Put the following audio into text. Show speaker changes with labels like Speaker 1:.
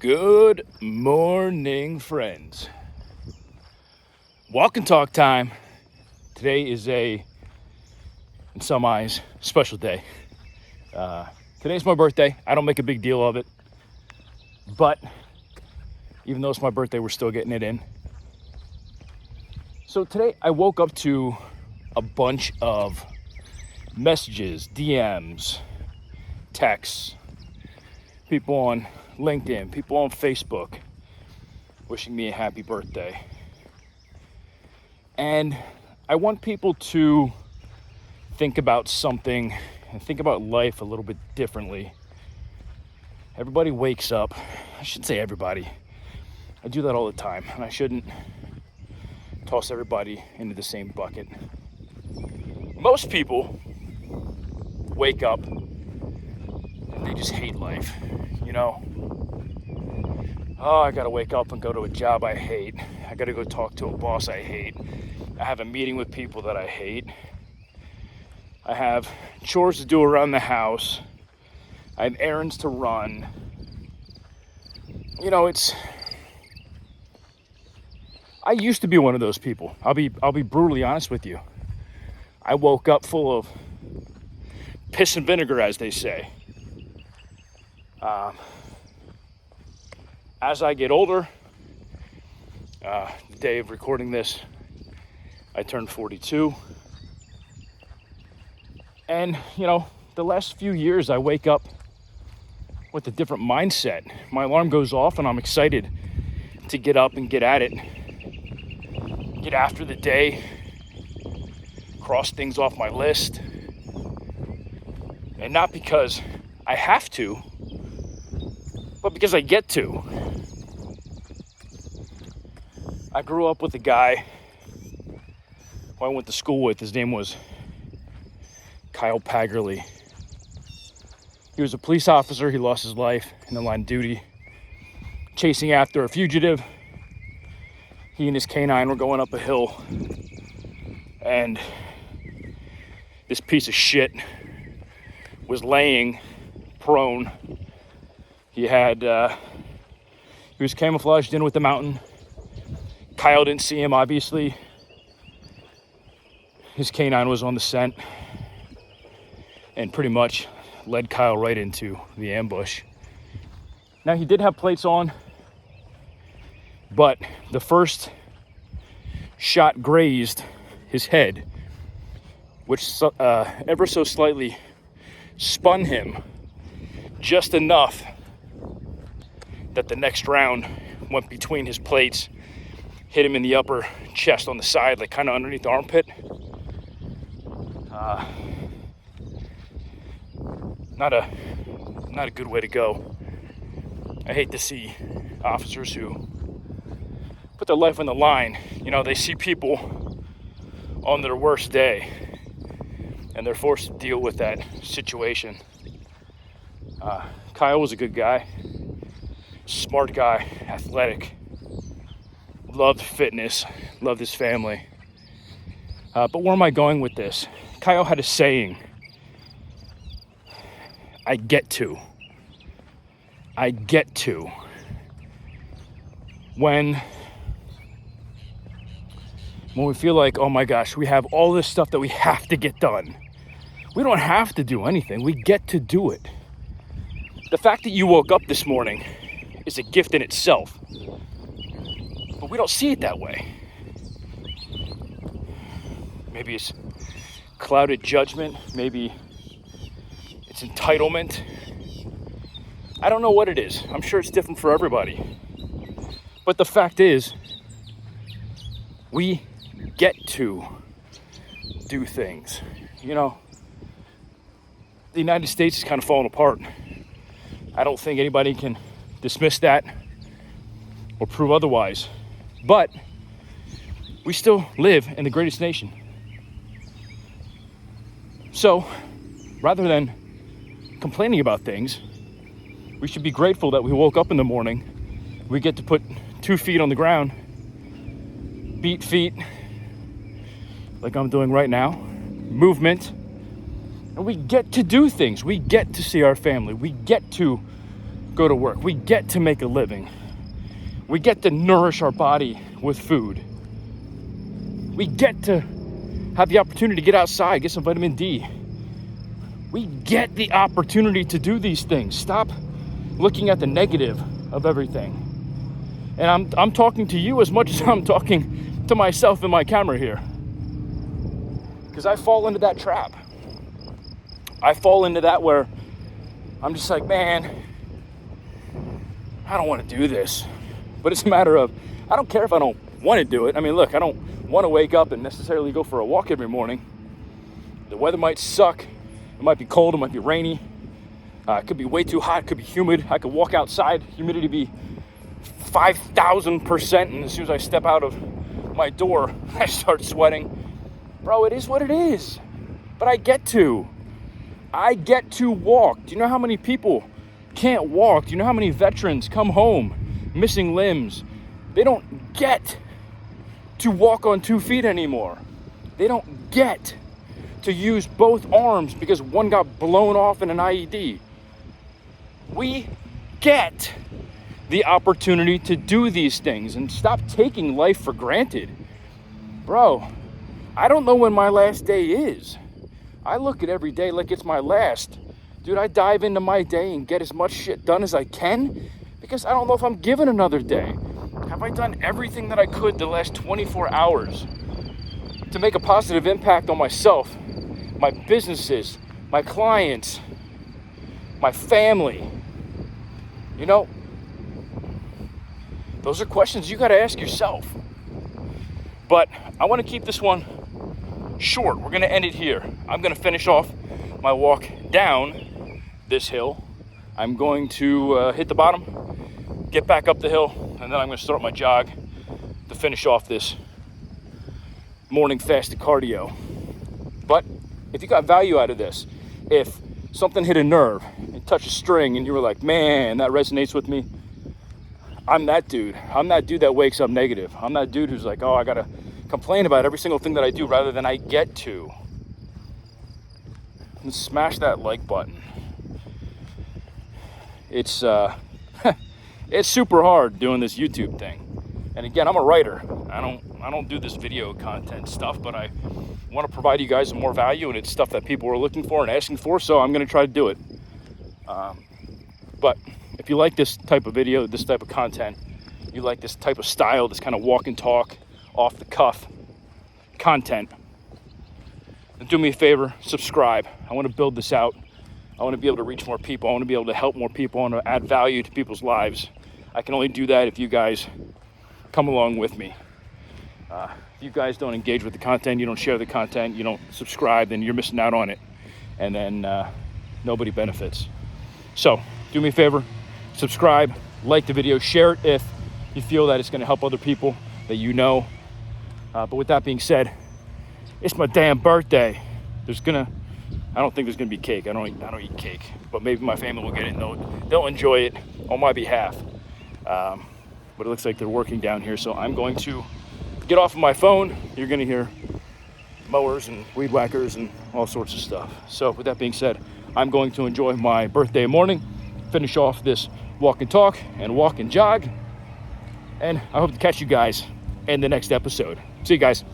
Speaker 1: Good morning, friends. Walk and talk time. Today is in some eyes, special day. Today's my birthday. I don't make a big deal of it. But even though it's my birthday, we're still getting it in. So today I woke up to a bunch of messages, DMs, texts, people on LinkedIn, people on Facebook wishing me a happy birthday. And I want people to think about something and think about life a little bit differently. Everybody wakes up. I shouldn't say everybody. I do that all the time, and I shouldn't toss everybody into the same bucket. Most people wake up and they just hate life, you know? Oh, I gotta wake up and go to a job I hate. I gotta go talk to a boss I hate. I have a meeting with people that I hate. I have chores to do around the house. I have errands to run. You know, I used to be one of those people. I'll be brutally honest with you. I woke up full of piss and vinegar, as they say. As I get older, the day of recording this, I turned 42. And, you know, the last few years I wake up with a different mindset. My alarm goes off and I'm excited to get up and get at it. Get after the day, cross things off my list. And not because I have to, but because I get to. I grew up with a guy who I went to school with. His name was Kyle Paggerly. He was a police officer. He lost his life in the line of duty, chasing after a fugitive. He and his canine were going up a hill, and this piece of shit was laying prone. He was camouflaged in with the mountain. Kyle didn't see him, obviously. His canine was on the scent and pretty much led Kyle right into the ambush. Now, he did have plates on, but the first shot grazed his head, which ever so slightly spun him just enough that the next round went between his plates, hit him in the upper chest on the side, like kind of underneath the armpit. Not a good way to go. I hate to see officers who put their life on the line. You know, they see people on their worst day and they're forced to deal with that situation. Kyle was a good guy, smart guy, athletic, loved fitness, loved his family. But where am I going with this? Kyle had a saying, I get to. When we feel like, oh my gosh, we have all this stuff that we have to get done. We don't have to do anything. We get to do it. The fact that you woke up this morning is a gift in itself. But we don't see it that way. Maybe it's clouded judgment. Maybe it's entitlement. I don't know what it is. I'm sure it's different for everybody. But the fact is, we get to do things. You know, the United States is kind of falling apart. I don't think anybody can dismiss that or prove otherwise. But we still live in the greatest nation. So, rather than complaining about things, we should be grateful that we woke up in the morning. We get to put 2 feet on the ground, beat feet, like I'm doing right now, movement, and we get to do things. We get to see our family. We get to go to work. We get to make a living. We get to nourish our body with food. We get to have the opportunity to get outside, get some vitamin D. We get the opportunity to do these things. Stop looking at the negative of everything. And I'm talking to you as much as I'm talking to myself in my camera here. Because I fall into that trap. I fall into that where I'm just like, man, I don't want to do this. But it's a matter of, I don't care if I don't want to do it. I mean, look, I don't want to wake up and necessarily go for a walk every morning. The weather might suck. It might be cold. It might be rainy. It could be way too hot. It could be humid. I could walk outside, humidity be 5,000%. And as soon as I step out of my door, I start sweating. Bro, it is what it is. But I get to walk. Do you know how many people can't walk? Do you know how many veterans come home missing limbs? They don't get to walk on 2 feet anymore. They don't get to use both arms because one got blown off in an IED. We get the opportunity to do these things and stop taking life for granted. Bro, I don't know when my last day is. I look at every day like it's my last. Dude, I dive into my day and get as much shit done as I can because I don't know if I'm given another day. Have I done everything that I could the last 24 hours to make a positive impact on myself, my businesses, my clients, my family? You know, those are questions you got to ask yourself. But I want to keep this one short. We're going to end it here. I'm going to finish off my walk down this hill. I'm going to hit the bottom, get back up the hill, and then I'm going to start my jog to finish off this morning fasted cardio. But if you got value out of this, if something hit a nerve, it touched a string, and you were like, man, that resonates with me, I'm that dude. I'm that dude that wakes up negative. I'm that dude who's like, oh, I got to complain about every single thing that I do rather than I get to. And smash that like button. It's it's super hard doing this YouTube thing. And again, I'm a writer. I don't do this video content stuff, but I want to provide you guys more value, and it's stuff that people are looking for and asking for, so I'm going to try to do it. But if you like this type of video, this type of content, you like this type of style, this kind of walk and talk, off the cuff content, then do me a favor, subscribe. I want to build this out. I want to be able to reach more people. I want to be able to help more people. I want to add value to people's lives. I can only do that if you guys come along with me. If you guys don't engage with the content, you don't share the content, you don't subscribe, then you're missing out on it. And then nobody benefits. So do me a favor, subscribe, like the video, share it if you feel that it's going to help other people that you know. But with that being said, it's my damn birthday. I don't think there's gonna be cake. I don't eat cake, but maybe my family will get it and they'll enjoy it on my behalf. But it looks like they're working down here, so I'm going to get off of my phone. You're gonna hear mowers and weed whackers and all sorts of stuff. So with that being said, I'm going to enjoy my birthday morning, finish off this walk and talk and walk and jog, and I hope to catch you guys in the next episode. See you guys.